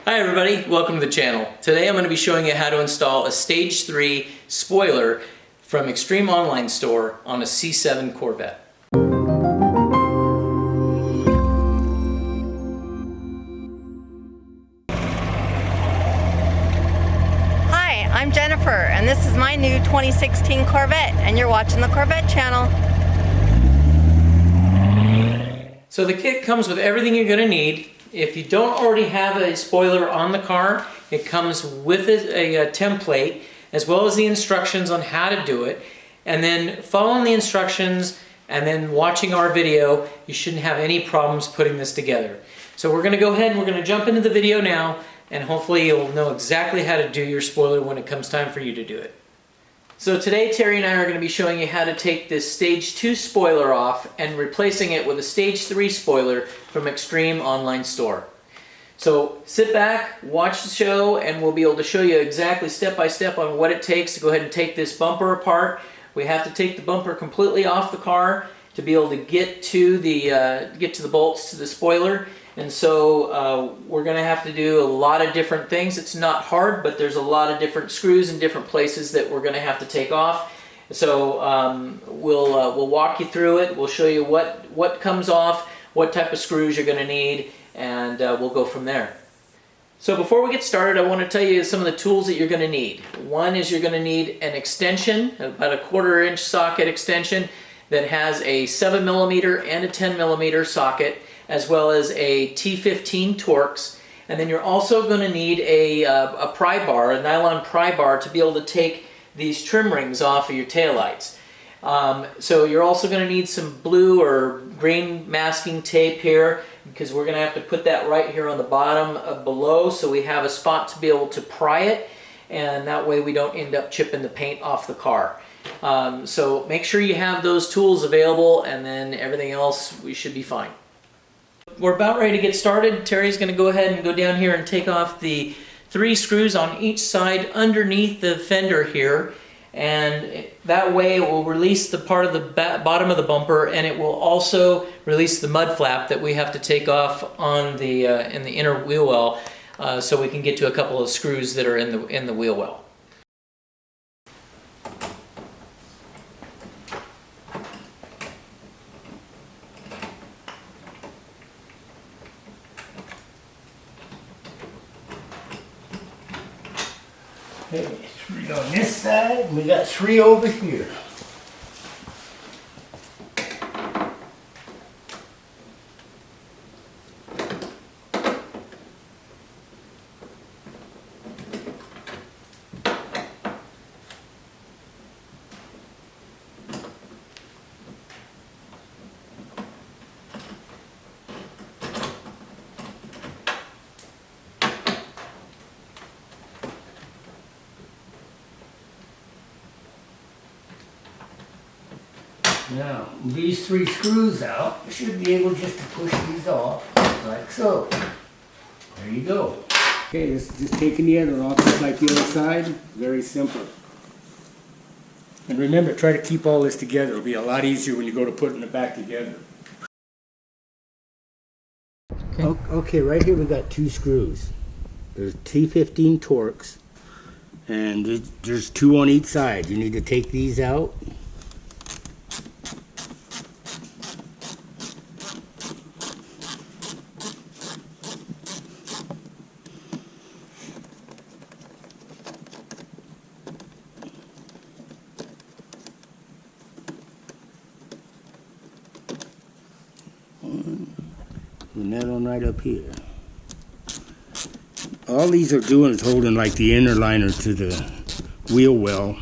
Hi everybody, welcome to the channel. Today I'm going to be showing you how to install a Stage 3 spoiler from Extreme Online Store on a C7 Corvette. Hi, I'm Jennifer and this is my new 2016 Corvette and you're watching the Corvette channel. So the kit comes with everything you're going to need. If you don't already have a spoiler on the car, it comes with a template as well as the instructions on how to do it. And then following the instructions and then watching our video, you shouldn't have any problems putting this together. So we're going to go ahead and we're going to jump into the video now, and hopefully you'll know exactly how to do your spoiler when it comes time for you to do it. So today Terry and I are going to be showing you how to take this Stage 2 spoiler off and replacing it with a Stage 3 spoiler from Extreme Online Store. So sit back, watch the show, and we'll be able to show you exactly step by step on what it takes to go ahead and take this bumper apart. We have to take the bumper completely off the car to be able to get to the bolts to the spoiler. And so we're going to have to do a lot of different things. It's not hard, but there's a lot of different screws in different places that we're going to have to take off. So we'll walk you through it. We'll show you what comes off, what type of screws you're going to need, and we'll go from there. So before we get started, I want to tell you some of the tools that you're going to need. One is you're going to need an extension, about a 1/4 inch socket extension that has a 7mm and a 10mm socket, as well as a T15 Torx. And then you're also going to need a pry bar, a nylon pry bar, to be able to take these trim rings off of your taillights. So you're also going to need some blue or green masking tape here, because we're going to have to put that right here on the bottom below, so we have a spot to be able to pry it, and that way we don't end up chipping the paint off the car. So make sure you have those tools available, and then everything else we should be fine. We're about ready to get started. Terry's going to go ahead and go down here and take off the 3 screws on each side underneath the fender here, and that way it will release the part of the bottom of the bumper, and it will also release the mud flap that we have to take off on the in the inner wheel well, so we can get to a couple of screws that are in the wheel well. Okay, 3 on this side, we got 3 over here. Now, these 3 screws out, you should be able just to push these off, like so. There you go. Okay, this is just taking the other off, just like the other side. Very simple. And remember, try to keep all this together. It'll be a lot easier when you go to putting it back together. Okay, right here we got 2 screws. There's T15 Torx, and there's 2 on each side. You need to take these out. And that one right up here. All these are doing is holding like the inner liner to the wheel well,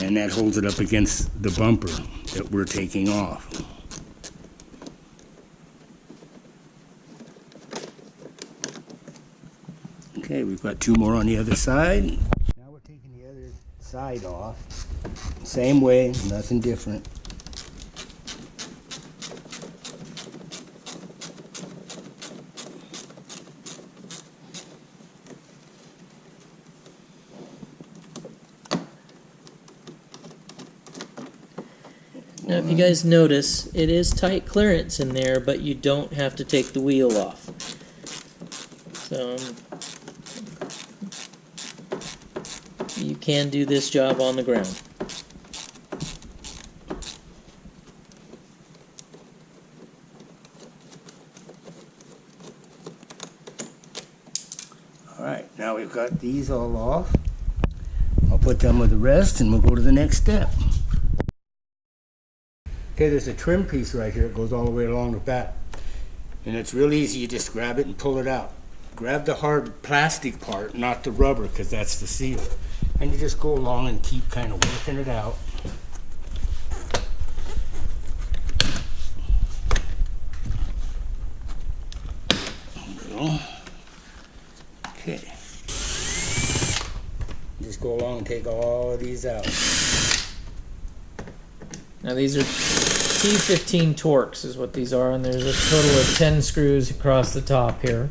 and that holds it up against the bumper that we're taking off. Okay, we've got 2 more on the other side. Now we're taking the other side off. Same way, nothing different. Now if you guys notice, it is tight clearance in there, but you don't have to take the wheel off. So You can do this job on the ground. Alright, now we've got these all off. I'll put them with the rest and we'll go to the next step. Okay, there's a trim piece right here. It goes all the way along the back. And it's real easy. You just grab it and pull it out. Grab the hard plastic part, not the rubber, because that's the seal. And you just go along and keep kind of working it out. There we go. Okay. Just go along and take all of these out. Now these are T15 Torx is what these are, and there's a total of 10 screws across the top here.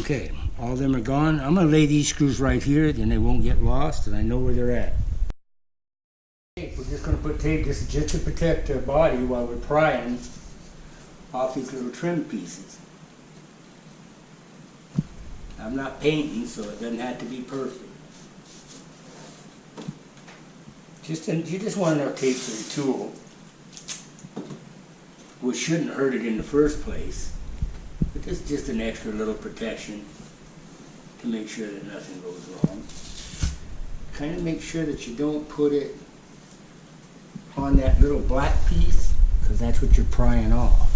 Okay, all of them are gone. I'm going to lay these screws right here, then they won't get lost, and I know where they're at. Okay, we're just going to put tape. This is just to protect the body while we're prying off these little trim pieces. I'm not painting, so it doesn't have to be perfect. You just want enough tape for your tool, which shouldn't hurt it in the first place. But this is just an extra little protection to make sure that nothing goes wrong. Kind of make sure that you don't put it on that little black piece, because that's what you're prying off.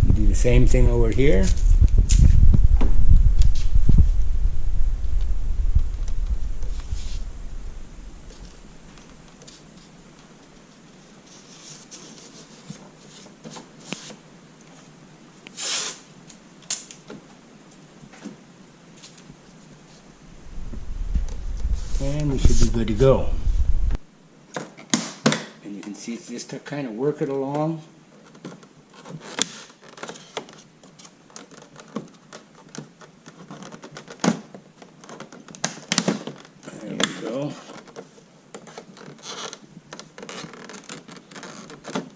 You do the same thing over here. And we should be good to go. And you can see it's just to kind of work it along. There we go.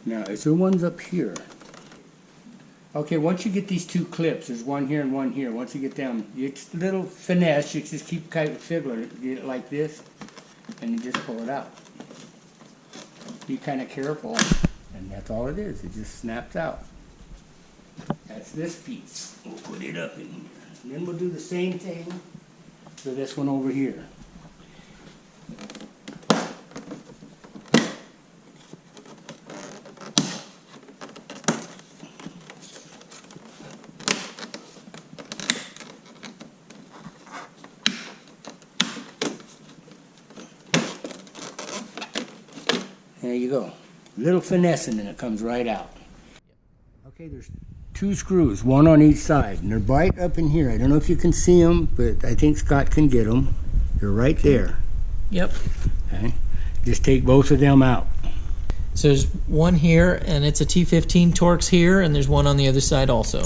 Now, is there ones up here? Okay, once you get these two clips, there's one here and one here. Once you get down, it's a little finesse. You just keep kind of fiddling it, get it like this, and you just pull it out. Be kind of careful, and that's all it is. It just snaps out. That's this piece. We'll put it up in here. And then we'll do the same thing for this one over here. There you go. Little finessing and it comes right out. Okay, there's two screws, one on each side, and they're right up in here. I don't know if you can see them, but I think Scott can get them. They're right there. Yep. Okay. Just take both of them out. So there's one here, and it's a T15 Torx here, and there's one on the other side also.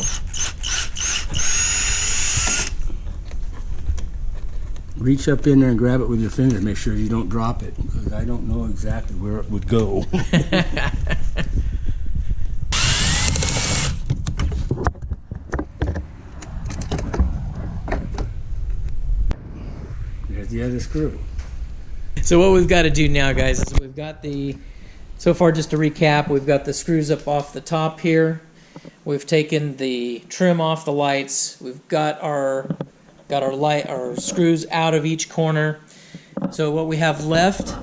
Reach up in there and grab it with your fingers. Make sure you don't drop it, because I don't know exactly where it would go. There's the other screw. So what we've got to do now, guys, is we've got the, so far just to recap, we've got the screws up off the top here. We've taken the trim off the lights. We've got our screws out of each corner. So what we have left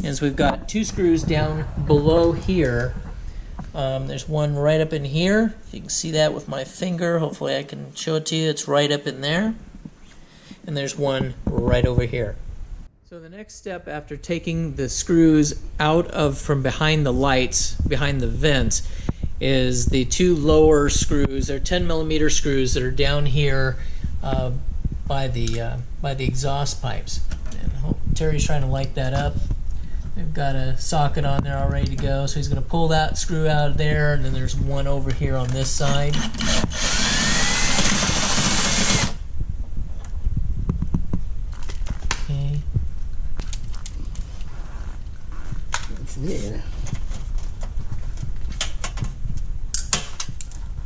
is we've got two screws down below here. There's one right up in here. If you can see that with my finger, hopefully I can show it to you. It's right up in there. And there's one right over here. So the next step after taking the screws out of from behind the lights, behind the vents, is the two lower screws. They're 10mm screws that are down here by the exhaust pipes. And Terry's trying to light that up. We've got a socket on there all ready to go. So he's going to pull that screw out of there, and then there's one over here on this side. Okay. That's it.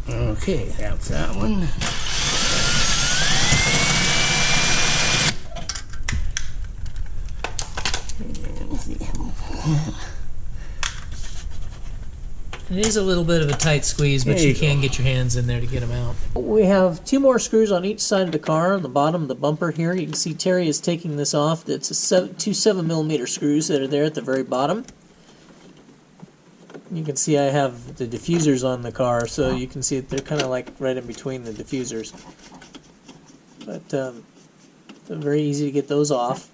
Okay, that's that one. It is a little bit of a tight squeeze, but There you you can go. get your hands in there to get them out. We have 2 more screws on each side of the car. On the bottom of the bumper here, you can see Terry is taking this off. It's two 7mm screws that are there at the very bottom. You can see I have the diffusers on the car, so you can see that they're kind of like right in between the diffusers. But they're very easy to get those off.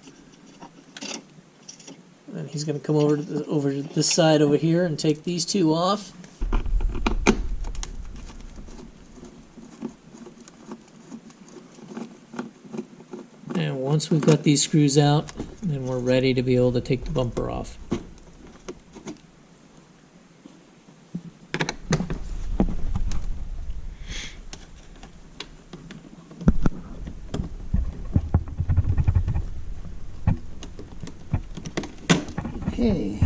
And he's going to come over to this side over here and take these 2 off. And once we've got these screws out, then we're ready to be able to take the bumper off. Okay.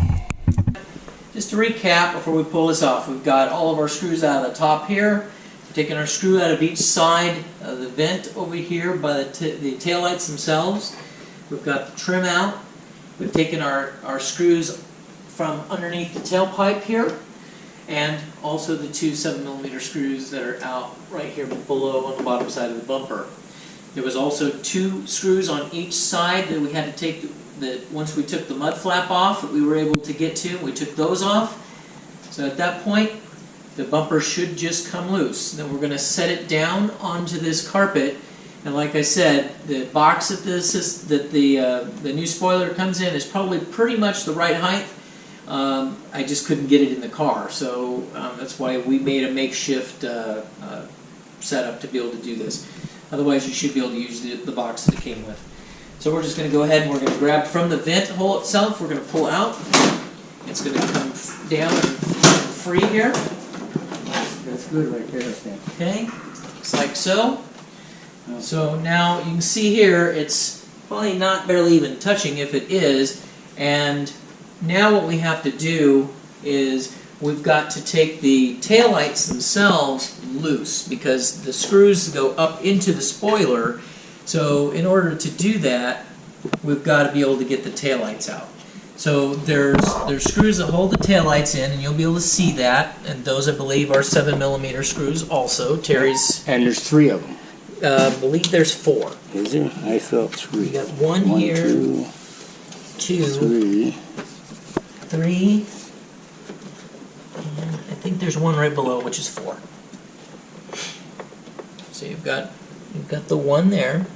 Just to recap before we pull this off, we've got all of our screws out of the top here. We're taking our screw out of each side of the vent over here by the taillights themselves. We've got the trim out. We've taken our screws from underneath the tailpipe here, and also the 2 7mm screws that are out right here below on the bottom side of the bumper. There was also 2 screws on each side that we had to take, that once we took the mud flap off, that we were able to get to. We took those off. So at that point, the bumper should just come loose. Then we're going to set it down onto this carpet. And like I said, the box that the new spoiler comes in is probably pretty much the right height. I just couldn't get it in the car, so that's why we made a makeshift setup to be able to do this. Otherwise, you should be able to use the box that it came with. So we're just going to go ahead and we're going to grab from the vent hole itself. We're going to pull out. It's going to come down and free here. That's good right there, Stan. Okay, just like so. So now you can see here, it's probably not barely even touching if it is. And now what we have to do is we've got to take the taillights themselves loose because the screws go up into the spoiler. So in order to do that, we've got to be able to get the taillights out. So there's screws that hold the taillights in, and you'll be able to see that. And those, I believe, are 7mm screws also. Terry's, And there's 3 of them. I believe there's 4. Is there? I felt 3. We got one here, 2, 3. 3, and I think there's one right below, which is 4. So you've got the one there.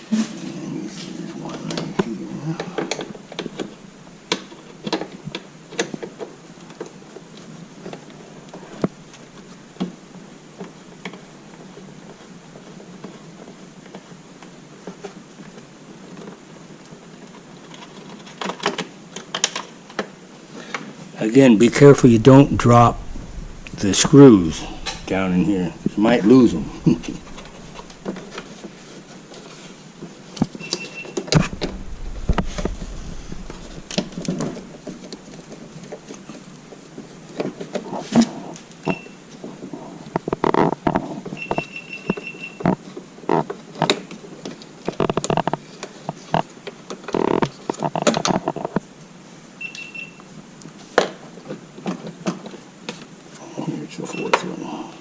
There's one right here. Again, be careful you don't drop the screws down in here. You might lose them. Here's the 4th one.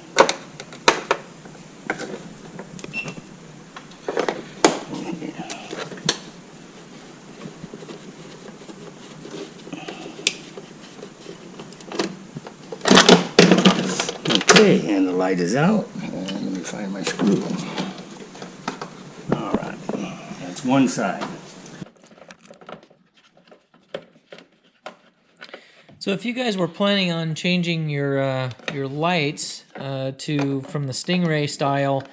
Okay, and the light is out. And let me find my screw. All right, that's one side. So if you guys were planning on changing your lights from the Stingray style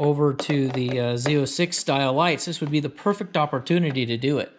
over to the Z06 style lights, this would be the perfect opportunity to do it.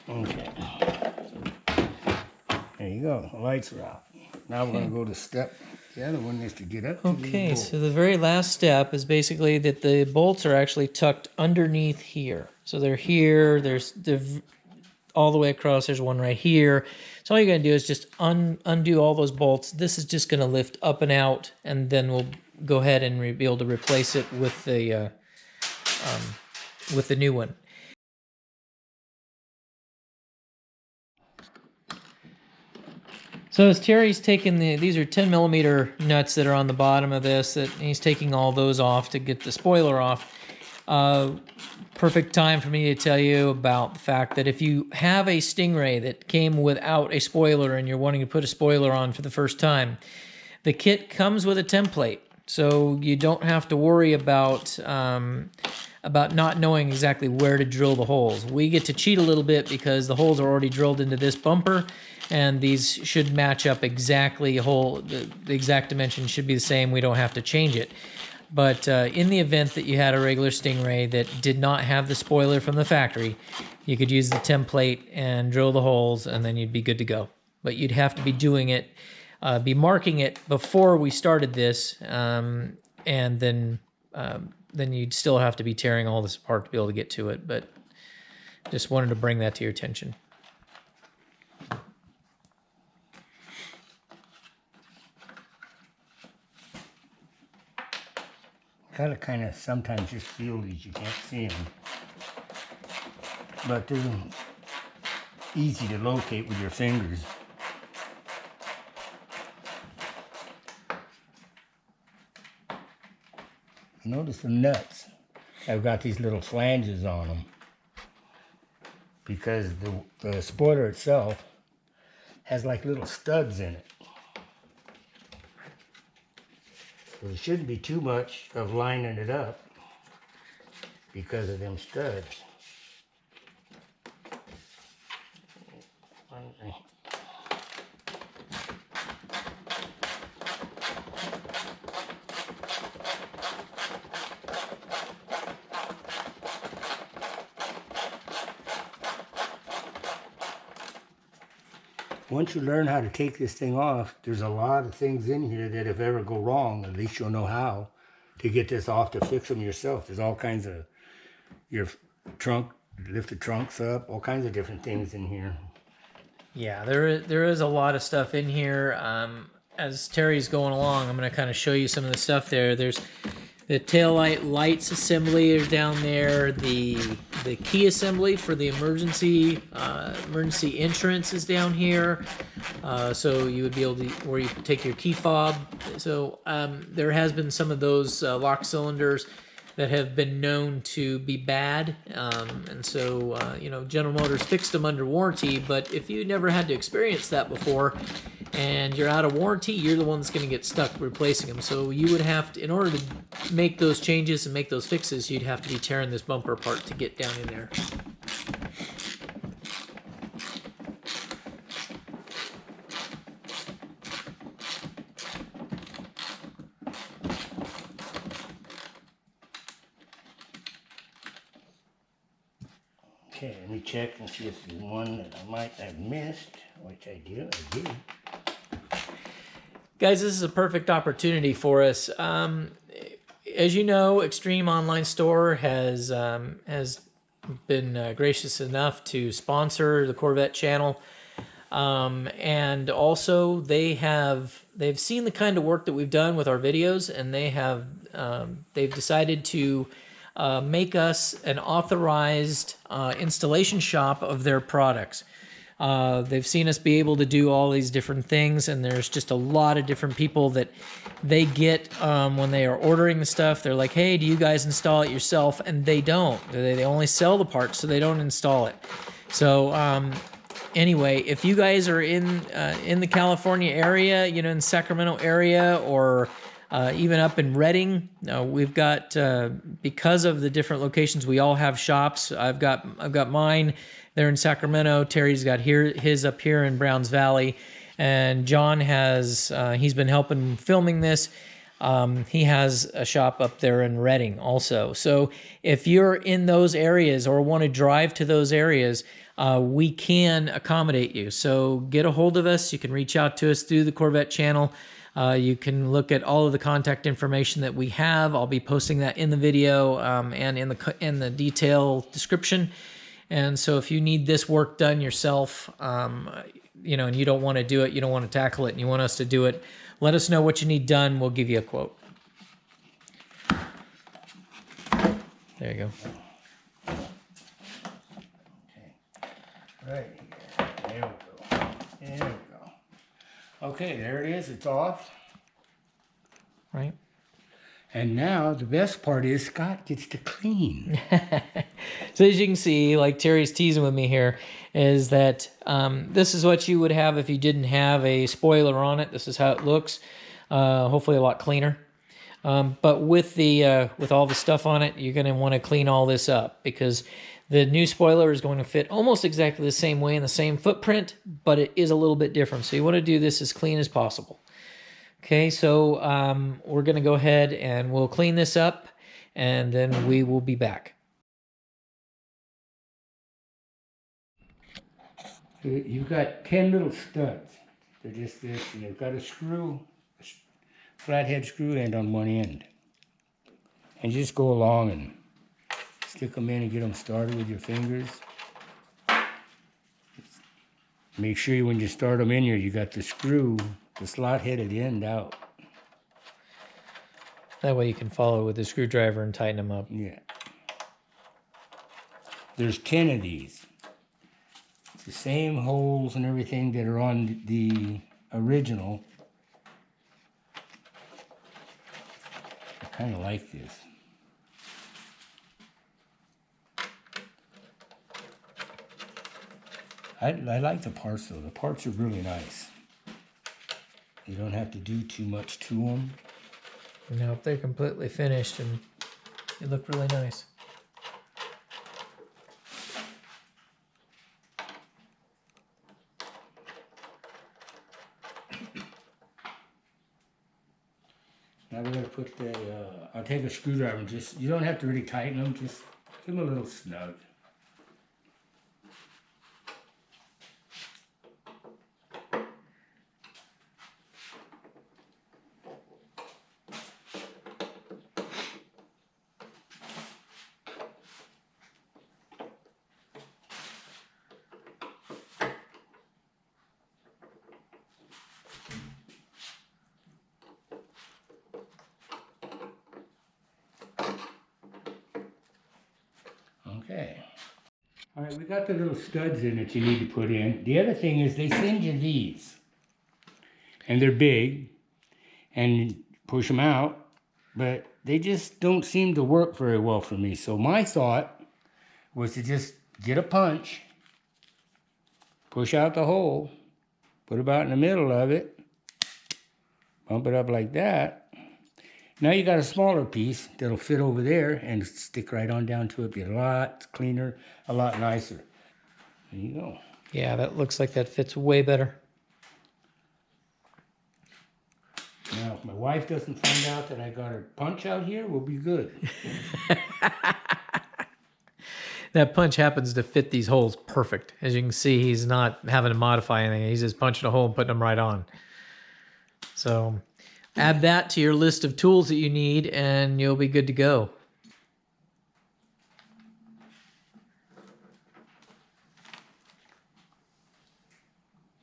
Okay. There you go. The lights are out. Now we're going to go to step. The other one is to get up to these Okay, bolts. so the very last step is basically that the bolts are actually tucked underneath here. So they're here, they're all the way across, there's one right here. So all you're going to do is just undo all those bolts. This is just going to lift up and out, and then we'll go ahead and be able to replace it with the new one. So as Terry's taking these are 10 millimeter nuts that are on the bottom of this, that he's taking all those off to get the spoiler off. Perfect time for me to tell you about the fact that if you have a Stingray that came without a spoiler and you're wanting to put a spoiler on for the first time, the kit comes with a template. So you don't have to worry about not knowing exactly where to drill the holes. We get to cheat a little bit because the holes are already drilled into this bumper, and these should match up exactly. The exact dimension should be the same. We don't have to change it. But in the event that you had a regular Stingray that did not have the spoiler from the factory, you could use the template and drill the holes, and then you'd be good to go. But you'd have to be doing it, be marking it before we started this, and then you'd still have to be tearing all this apart to be able to get to it. But just wanted to bring that to your attention. Kind of sometimes just feel these, you can't see them. But they're easy to locate with your fingers. Notice the nuts. I've got these little flanges on them because the spoiler itself has like little studs in it. So there shouldn't be too much of lining it up because of them studs. Once you learn how to take this thing off, there's a lot of things in here that if ever go wrong, at least you'll know how to get this off to fix them yourself. There's all kinds of, your trunk, lift the trunks up, all kinds of different things in here. Yeah, there is a lot of stuff in here. As Terry's going along, I'm going to kind of show you some of the stuff there. There's the taillight lights assembly is down there. The key assembly for the emergency entrance is down here. So you would be able to, where you take your key fob. So there has been some of those lock cylinders that have been known to be bad, and so General Motors fixed them under warranty. But if you never had to experience that before, and you're out of warranty, you're the one that's going to get stuck replacing them. So you would have to, in order to make those changes and make those fixes, you'd have to be tearing this bumper apart to get down in there. Okay, let me check and see if there's one that I might have missed, which I did. Guys, this is a perfect opportunity for us. As you know, Extreme Online Store has been gracious enough to sponsor the Corvette channel. And also they've seen the kind of work that we've done with our videos, and they've decided to make us an authorized installation shop of their products. They've seen us be able to do all these different things, and there's just a lot of different people that they get when they are ordering the stuff. They're like, hey, do you guys install it yourself? And they don't. They only sell the parts, so they don't install it. So anyway, if you guys are in the California area, in Sacramento area, or even up in Redding, we've got because of the different locations, we all have shops. I've got mine there in Sacramento. Terry's got his up here in Browns Valley, and John has he's been helping filming this. He has a shop up there in Redding also. So if you're in those areas or want to drive to those areas, we can accommodate you. So get a hold of us. You can reach out to us through the Corvette channel. You can look at all of the contact information that we have. I'll be posting that in the video and in the detail description. And so if you need this work done yourself, and you don't want to do it, you don't want to tackle it, and you want us to do it, let us know what you need done. We'll give you a quote. There you go. Right here. There we go. There we go. Okay, there it is. It's off. Right. And now the best part is Scott gets to clean. So as you can see, like Terry's teasing with me here, is that this is what you would have if you didn't have a spoiler on it. This is how it looks. Hopefully a lot cleaner. But with all the stuff on it, you're going to want to clean all this up, because the new spoiler is going to fit almost exactly the same way in the same footprint, but it is a little bit different. So you want to do this as clean as possible. Okay, so we're going to go ahead and we'll clean this up, and then we will be back. You've got 10 little studs. They're just this, and they've got a flathead screw end on one end. And you just go along and stick them in and get them started with your fingers. Make sure when you start them in here, you got the screw, the slot-headed end out. That way you can follow with the screwdriver and tighten them up. Yeah. There's 10 of these. It's the same holes and everything that are on the original. I kind of like this. I like the parts though. The parts are really nice. You don't have to do too much to them. Nope, they're completely finished and they look really nice. Now we're going to put I'll take a screwdriver and you don't have to really tighten them, just give them a little snug. Okay. All right, we got the little studs in that you need to put in. The other thing is they send you these. And they're big. And you push them out. But they just don't seem to work very well for me. So my thought was to just get a punch. Push out the hole. Put it about in the middle of it. Bump it up like that. Now you got a smaller piece that'll fit over there and stick right on down to it. Be a lot cleaner, a lot nicer. There you go. Yeah, that looks like that fits way better. Now, if my wife doesn't find out that I got her punch out here, we'll be good. That punch happens to fit these holes perfect. As you can see, he's not having to modify anything. He's just punching a hole and putting them right on. So add that to your list of tools that you need and you'll be good to go.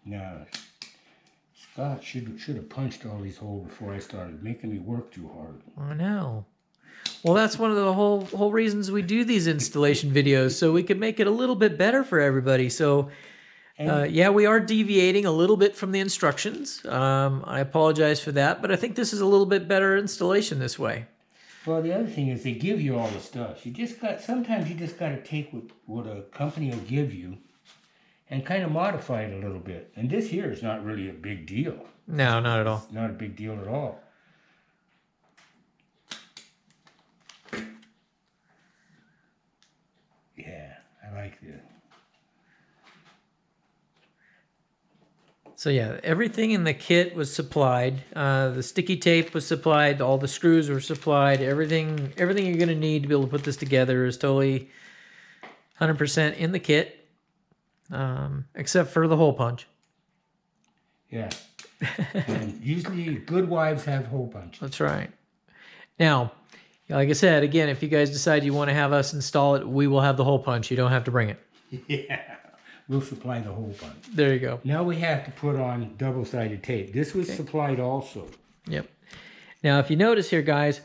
Now, Scott should have punched all these holes before I started, making me work too hard. I know. Well, that's one of the whole reasons we do these installation videos, so we can make it a little bit better for everybody. So, yeah, we are deviating a little bit from the instructions. I apologize for that, but I think this is a little bit better installation this way. Well, the other thing is they give you all the stuff. Sometimes you just got to take what a company will give you and kind of modify it a little bit. And this here is not really a big deal. No, not at all. It's not a big deal at all. Yeah, I like this. So yeah, everything in the kit was supplied. The sticky tape was supplied. All the screws were supplied. Everything you're going to need to be able to put this together is totally 100% in the kit, except for the hole punch. Yeah. And usually good wives have hole punch. That's right. Now, like I said, again, if you guys decide you want to have us install it, we will have the hole punch. You don't have to bring it. Yeah. We'll supply the hole punch. There you go. Now we have to put on double-sided tape. This was supplied also. Yep. Now, if you notice here, guys,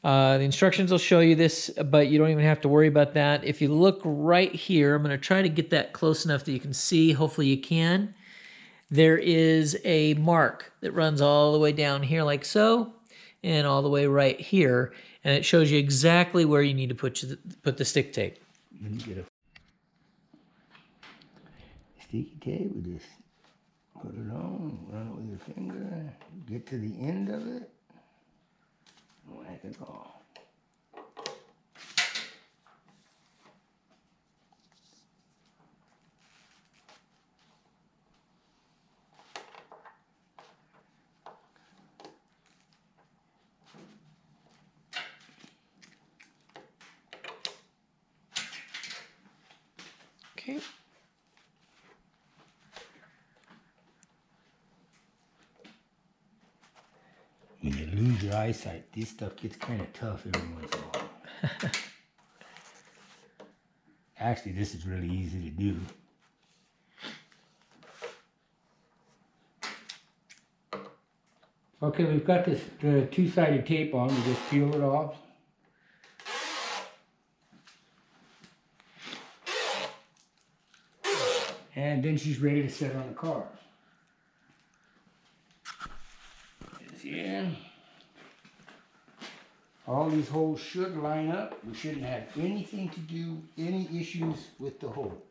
the instructions will show you this, but you don't even have to worry about that. If you look right here, I'm going to try to get that close enough that you can see. Hopefully you can. There is a mark that runs all the way down here like so, and all the way right here, and it shows you exactly where you need to put the stick tape. Let me get a sticky tape. We just put it on, run it with your finger, get to the end of it, whack it off. Okay. When you lose your eyesight, this stuff gets kind of tough every once in a while. Actually, this is really easy to do. Okay, we've got this two-sided tape on. We just peel it off. And then she's ready to set on the car. Yeah. All these holes should line up. We shouldn't have anything to do, any issues with the holes.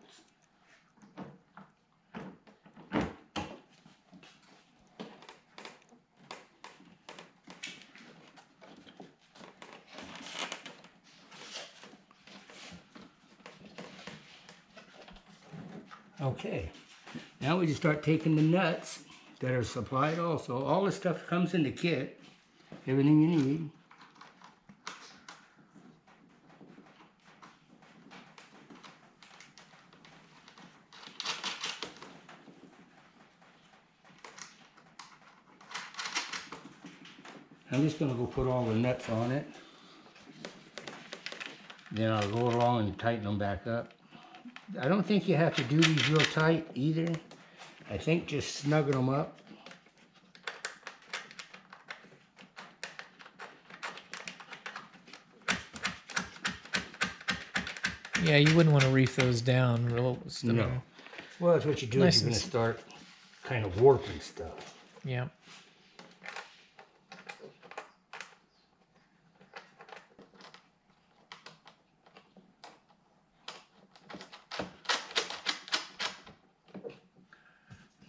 Okay, now we just start taking the nuts that are supplied also. All the stuff comes in the kit, everything you need. I'm just going to go put all the nuts on it. Then I'll go along and tighten them back up. I don't think you have to do these real tight either. I think just snugging them up. Yeah, you wouldn't want to reef those down real. No. Well, that's what you do. Nice You're going to start kind of warping stuff. Yeah.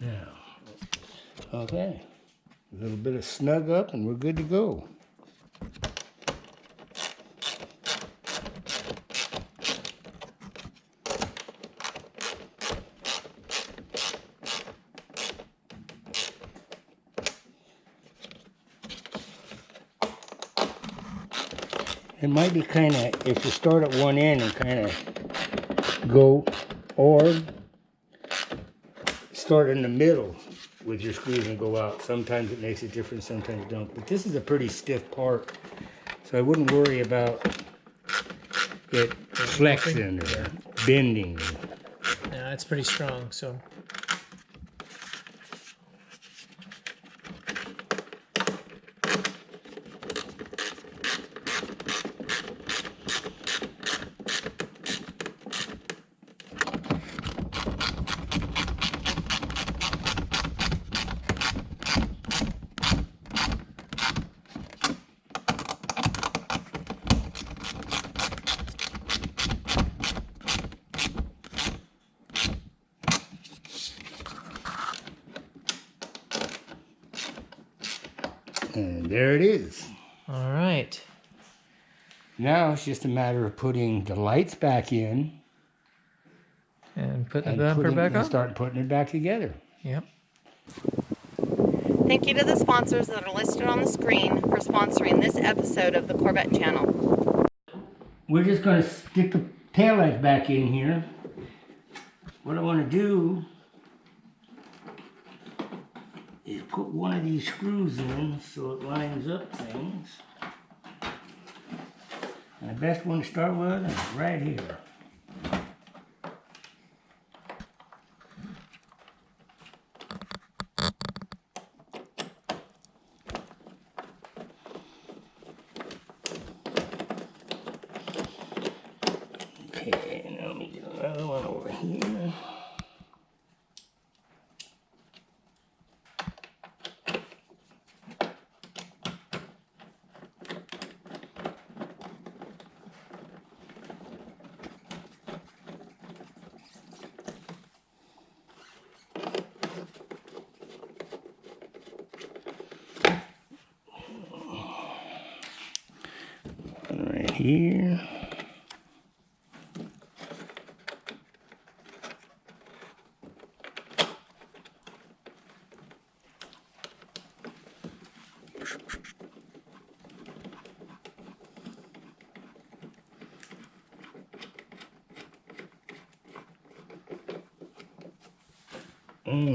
Now, okay, a little bit of snug up and we're good to go. It might be kind of, if you start at one end and kind of go, or start in the middle with your screws and go out. Sometimes it makes a difference, sometimes it don't. But this is a pretty stiff part, so I wouldn't worry about it flexing or bending. Yeah, it's pretty strong, so. there it is. All right. Now it's just a matter of putting the lights back in And put the and bumper back on? start putting it back together. Yep. Thank you to the sponsors that are listed on the screen for sponsoring this episode of the Corvette channel. We're just going to stick the taillights back in here. What I want to do is put one of these screws in so it lines up things. And the best one to start with is right here. Okay, now let me get another one over here. One right here.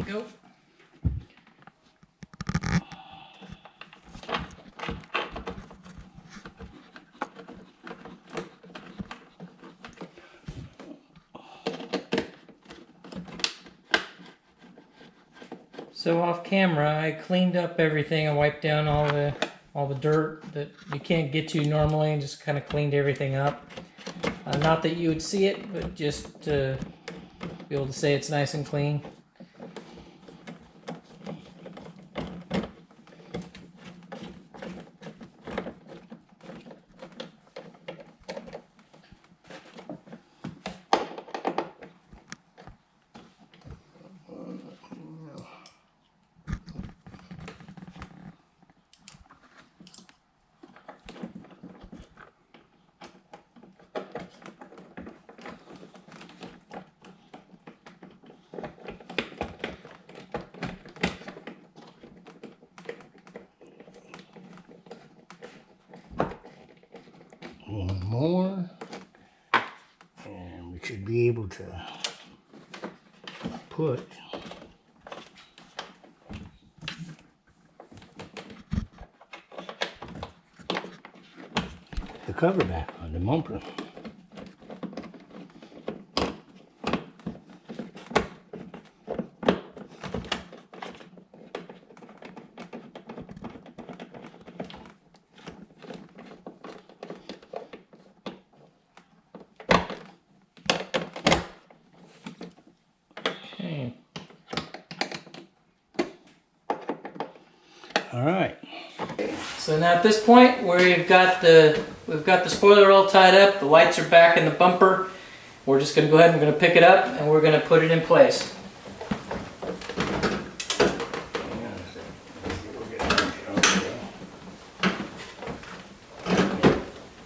Go. So off camera, I cleaned up everything. I wiped down all the dirt that you can't get to normally, and just kind of cleaned everything up. Not that you would see it, but just to be able to say it's nice and clean. One more, and we should be able to put the cover back on the bumper. Okay. All right. So now at this point, we've got the spoiler all tied up. The lights are back in the bumper. We're just going to go ahead and we're going to pick it up and we're going to put it in place.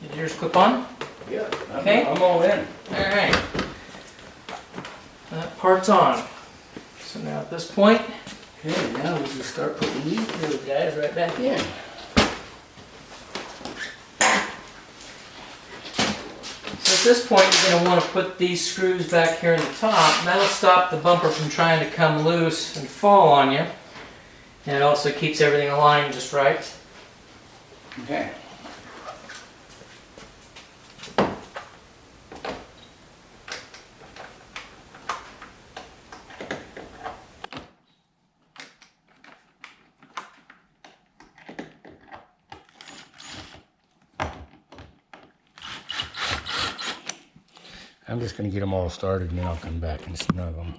Did yours clip on? Yeah. Okay. I'm all in. All right. That part's on. So now at this point, Okay, now we'll just start putting these little guys right back in. so at this point, you're going to want to put these screws back here in the top. And that'll stop the bumper from trying to come loose and fall on you. And it also keeps everything aligned just right. Okay. I'm just going to get them all started and then I'll come back and snug them.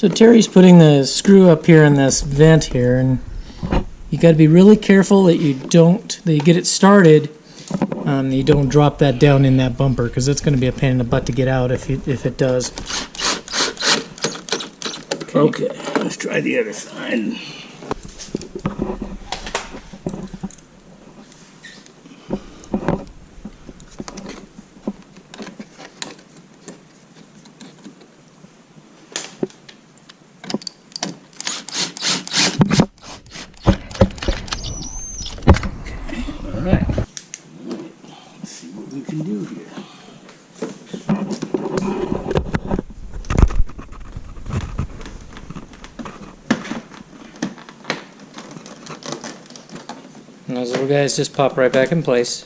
So Terry's putting the screw up here in this vent here, and you got to be really careful that you get it started. You don't drop that down in that bumper, because it's going to be a pain in the butt to get out if it does. Okay, let's try the other side. And those little guys just pop right back in place.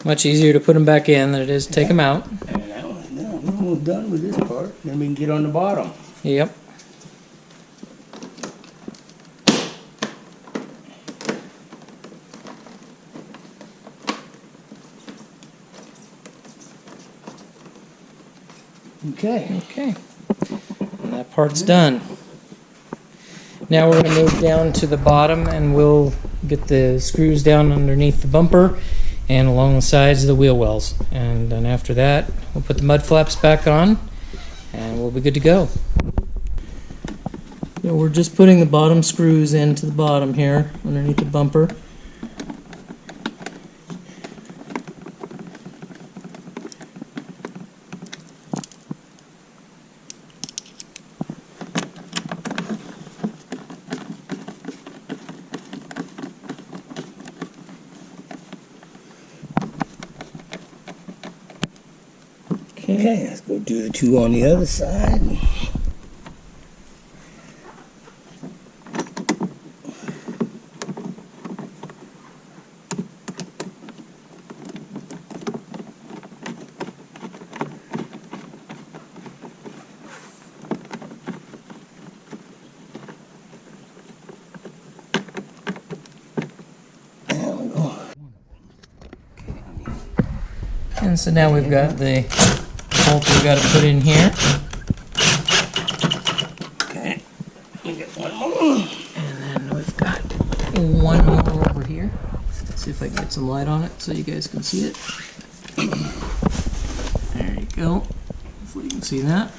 Much easier to put them back in than it is to take them out. And that one's done. We're almost done with this part. Then we can get on the bottom. Yep. Okay. Okay. And that part's done. Now we're going to move down to the bottom, and we'll get the screws down underneath the bumper and along the sides of the wheel wells. And then after that, we'll put the mud flaps back on, and we'll be good to go. So we're just putting the bottom screws into the bottom here, underneath the bumper. Okay, let's go do the two on the other side. There we go. And so now we've got the bolt we've got to put in here. Okay, we get one more. And then we've got one more over here. Let's see if I can get some light on it so you guys can see it. There you go. Hopefully you can see that.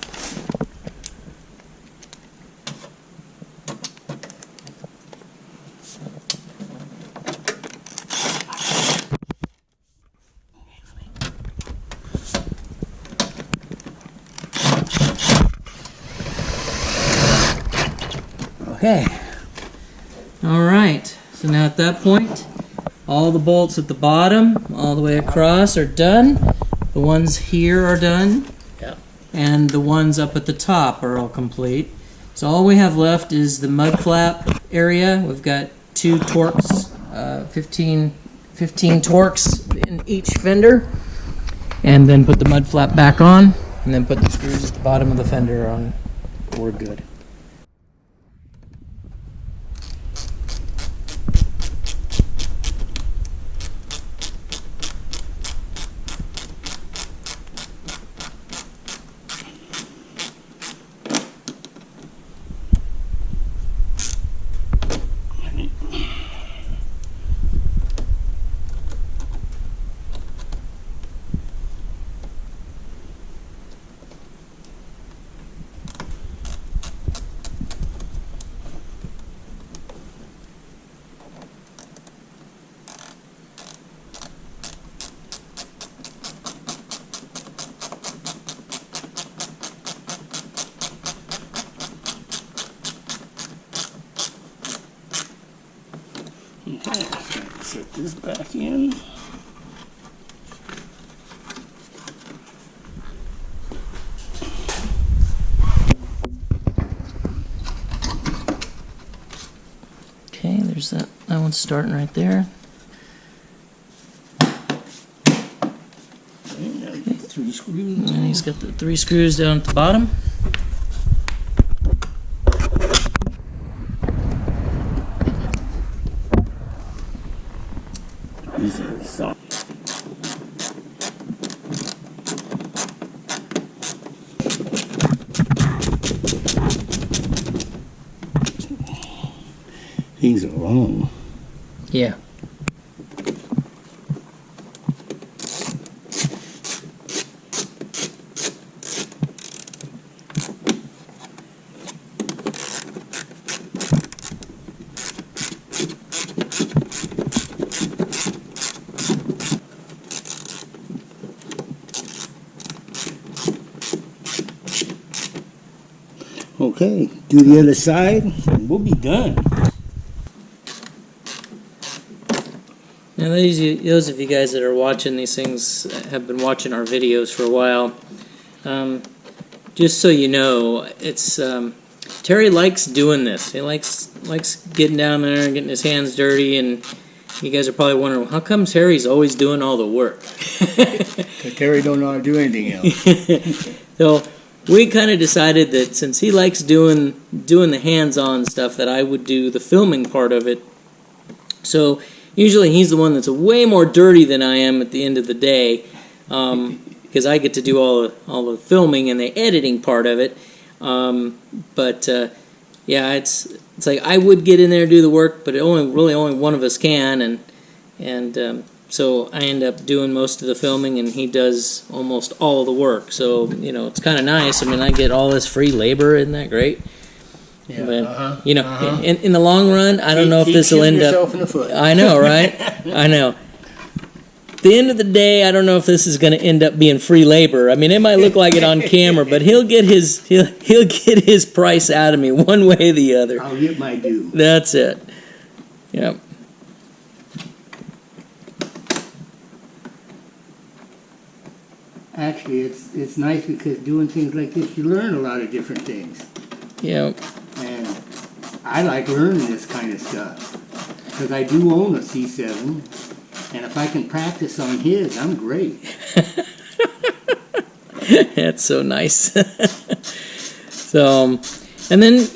Okay. All right, so now at that point, all the bolts at the bottom, all the way across are done. The ones here are done. Yep. And the ones up at the top are all complete. So all we have left is the mud flap area. We've got 2 Torx, 15 Torx in each fender. And then put the mud flap back on, and then put the screws at the bottom of the fender on. We're good. Okay, set this back in. Okay, there's that one's starting right there. Okay, 3 screws. And he's got the 3 screws down at the bottom. These are soft. These are long. Yeah. Okay, do the other side, and we'll be done. Now, those of you guys that are watching these things have been watching our videos for a while. Just so you know, it's Terry likes doing this. He likes getting down there and getting his hands dirty, and you guys are probably wondering, how come Terry's always doing all the work? Terry don't know how to do anything else. So we kind of decided that since he likes doing the hands-on stuff, that I would do the filming part of it. So usually he's the one that's way more dirty than I am at the end of the day, because I get to do all the filming and the editing part of it. Yeah, it's like I would get in there and do the work, but only one of us can, and so I end up doing most of the filming, and he does almost all of the work. So it's kind of nice. I mean, I get all this free labor. Isn't that great? Yeah. But in the long run, I don't know if this will end up. In the foot. I know, right? I know. At the end of the day, I don't know if this is going to end up being free labor. I mean, it might look like it on camera, but he'll get his price out of me one way or the other. I'll get my due. That's it. Yep. Actually, it's nice because doing things like this, you learn a lot of different things. Yep. And I like learning this kind of stuff because I do own a C7, and if I can practice on his, I'm great. That's so nice. So, and then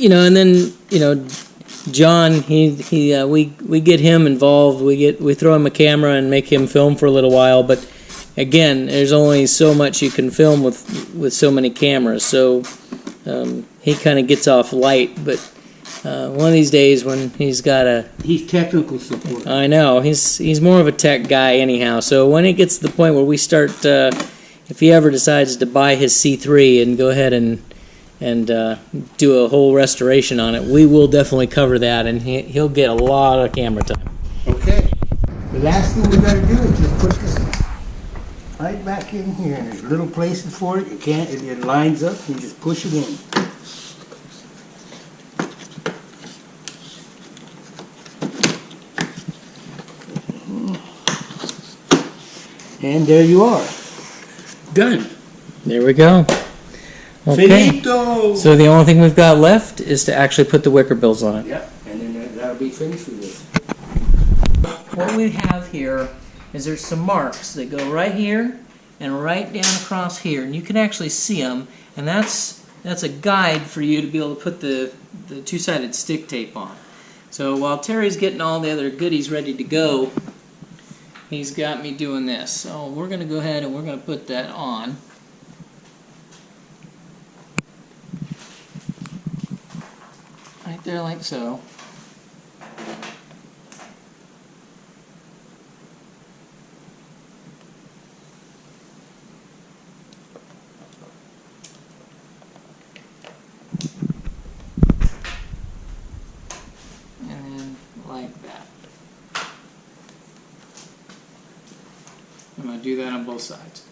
John, we get him involved. We throw him a camera and make him film for a little while. But again, there's only so much you can film with so many cameras. So he kind of gets off light. But one of these days when he's technical support. I know he's more of a tech guy anyhow. So when it gets to the point where we start, if he ever decides to buy his C3 and go ahead and do a whole restoration on it, we will definitely cover that, and he'll get a lot of camera time. Okay. The last thing we got to do is just put this right back in here, and there's little places for it. It lines up, and you just push it in. And there you are. Done. There we go. Okay. Finito! So the only thing we've got left is to actually put the wicker bills on it. Yep, and then that'll be finished with this. What we have here is there's some marks that go right here and right down across here, and you can actually see them, and that's a guide for you to be able to put the two-sided stick tape on. So while Terry's getting all the other goodies ready to go, he's got me doing this. So we're going to go ahead and we're going to put that on. Right there like so. And then like that. I'm going to do that on both sides.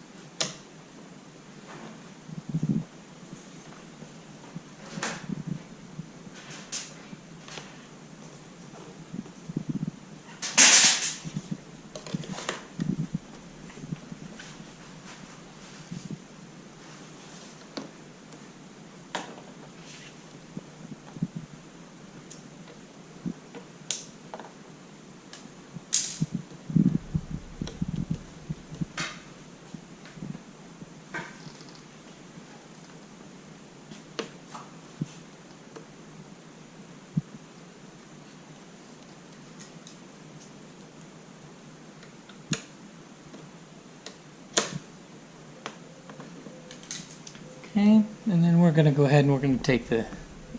Okay, and then we're going to go ahead and we're going to take the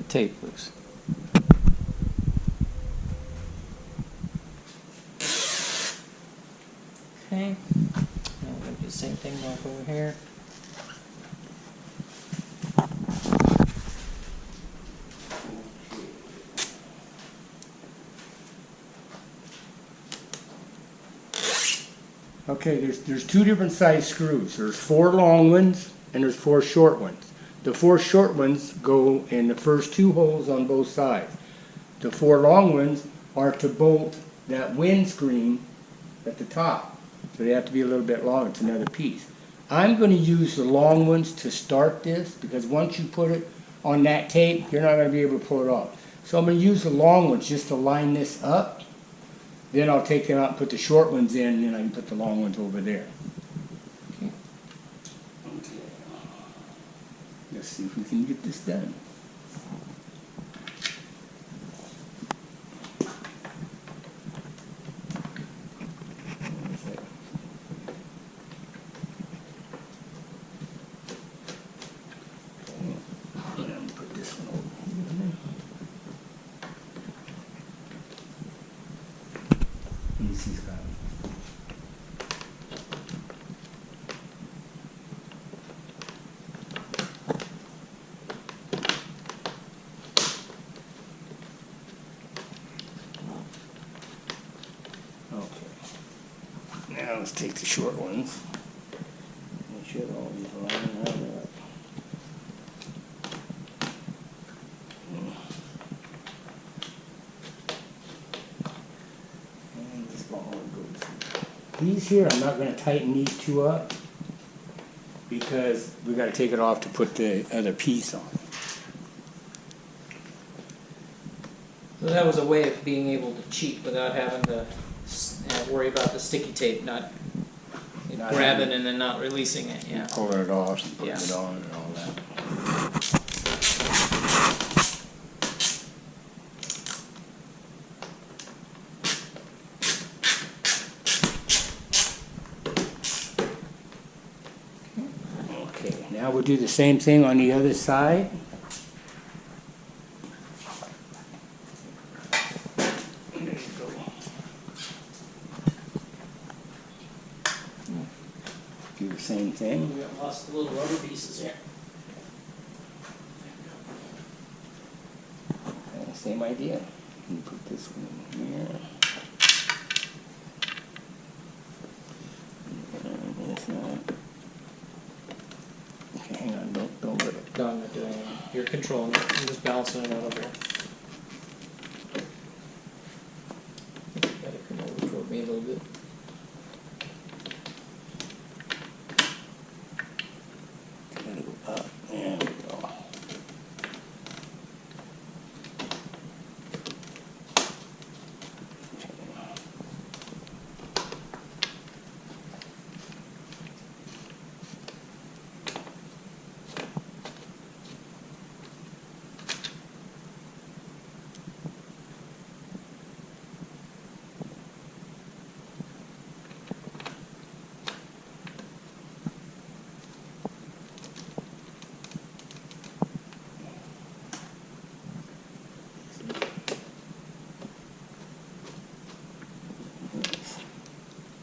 tape loose. over here. Okay, there's two different size screws. There's 4 long ones and there's 4 short ones. The 4 short ones go in the first 2 holes on both sides. The 4 long ones are to bolt that windscreen at the top. So they have to be a little bit long. It's another piece. I'm going to use the long ones to start this because once you put it on that tape, you're not going to be able to pull it off. So I'm going to use the long ones just to line this up. Then I'll take them out and put the short ones in, and then I can put the long ones over there. Okay. Let's see if we can get this done. Put this one over here. He's got it. Okay. Now let's take the short ones. They should always line right up. These here, I'm not going to tighten these 2 up because we got to take it off to put the other piece on. So that was a way of being able to cheat without having to worry about the sticky tape not grabbing and then not releasing it. Yeah. Pulling it off and putting Yeah. it on and all that. Okay, now we'll do the same thing on the other side. There you go. Do the same thing. We got lots of little rubber pieces here. Same idea. You put this one in here. And this one. Okay, hang on, don't let it. No, I'm not doing anything. You're controlling it. I'm just balancing it out over here. Gotta come over toward me a little bit. Let it go up. There we go.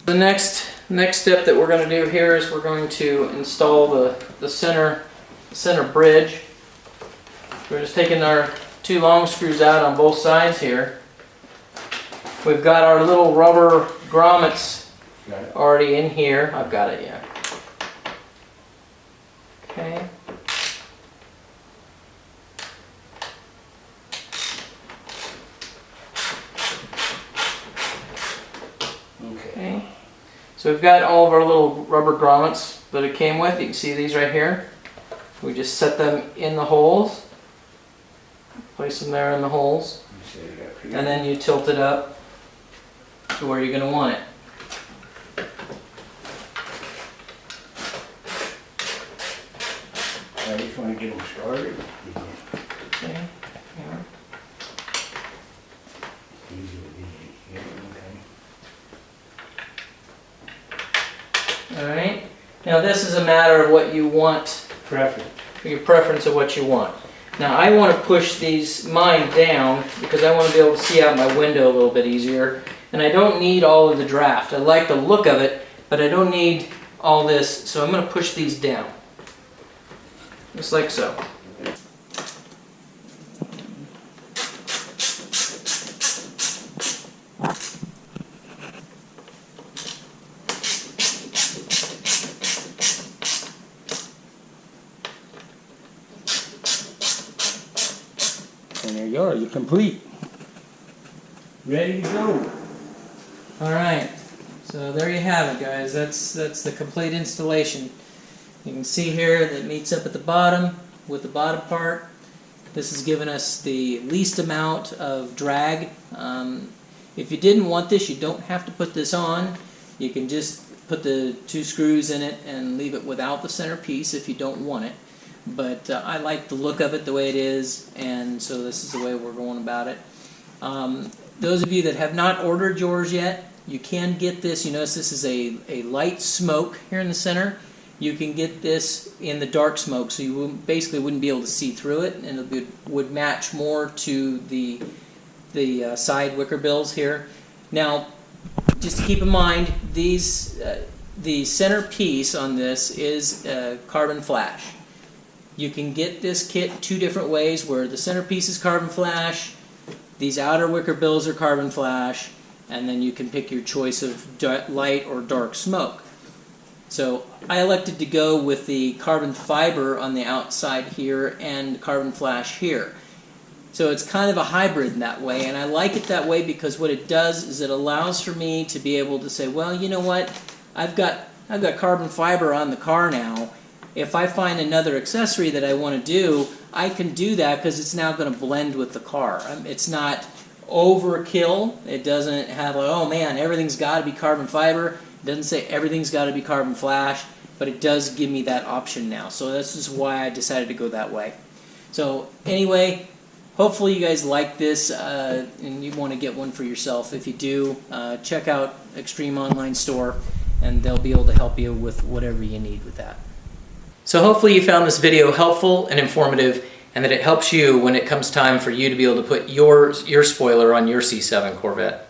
The next step that we're going to do here is we're going to install the center bridge. We're just taking our 2 long screws out on both sides here. We've got our little rubber grommets already in here. I've got it, yeah. Okay. Okay. So we've got all of our little rubber grommets that it came with. You can see these right here. We just set them in the holes. Place them there in the holes. And then you tilt it up to where you're going to want it. I just want to get them started. Okay. Yeah. Alright. Now this is a matter of what you want. Preference. Your preference of what you want. Now I want to push mine down because I want to be able to see out my window a little bit easier. And I don't need all of the draft. I like the look of it, but I don't need all this. So I'm going to push these down, just like so. And there you are, you're complete. Ready to go. All right, so there you have it, guys. That's the complete installation. You can see here that it meets up at the bottom with the bottom part. This has given us the least amount of drag. If you didn't want this, you don't have to put this on. You can just put the 2 screws in it and leave it without the center piece if you don't want it. But I like the look of it the way it is, and so this is the way we're going about it. Those of you that have not ordered yours yet, you can get this. You notice this is a light smoke here in the center. You can get this in the dark smoke, so you basically wouldn't be able to see through it, and it would match more to the side wicker bills here. Now, just to keep in mind, these the center piece on this is carbon flash. You can get this kit 2 different ways, where the center piece is carbon flash, these outer wicker bills are carbon flash, and then you can pick your choice of light or dark smoke. So I elected to go with the carbon fiber on the outside here and carbon flash here. So it's kind of a hybrid in that way, and I like it that way because what it does is it allows for me to be able to say, well, you know what, I've got carbon fiber on the car now. If I find another accessory that I want to do, I can do that because it's now going to blend with the car. It's not overkill. It doesn't have like, oh man, everything's got to be carbon fiber. It doesn't say everything's got to be carbon flash, but it does give me that option now. So this is why I decided to go that way. So anyway, hopefully you guys like this and you want to get one for yourself. If you do, check out Extreme Online Store and they'll be able to help you with whatever you need with that. So hopefully you found this video helpful and informative, and that it helps you when it comes time for you to be able to put your spoiler on your C7 Corvette.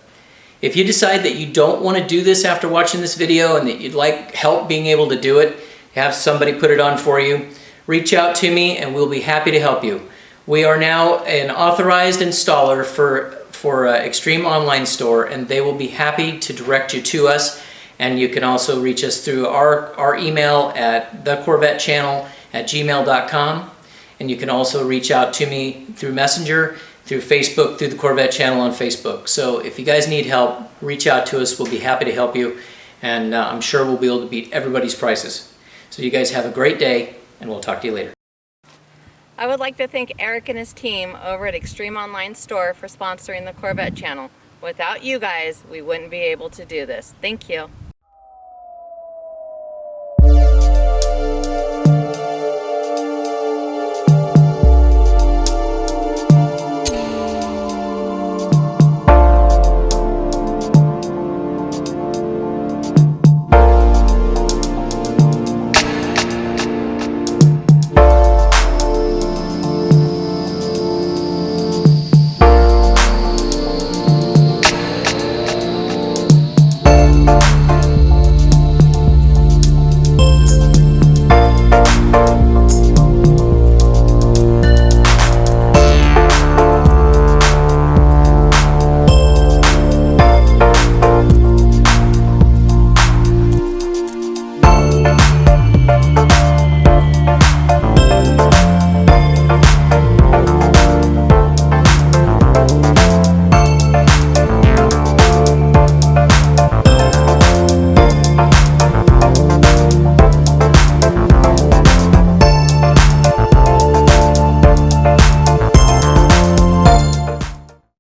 If you decide that you don't want to do this after watching this video and that you'd like help being able to do it, have somebody put it on for you, reach out to me and we'll be happy to help you. We are now an authorized installer for Extreme Online Store, and they will be happy to direct you to us. And you can also reach us through our email at thecorvettechannel@gmail.com. And you can also reach out to me through Messenger, through Facebook, through the Corvette channel on Facebook. So if you guys need help, reach out to us. We'll be happy to help you. And I'm sure we'll be able to beat everybody's prices. So you guys have a great day, and we'll talk to you later. I would like to thank Eric and his team over at Extreme Online Store for sponsoring the Corvette channel. Without you guys, we wouldn't be able to do this. Thank you.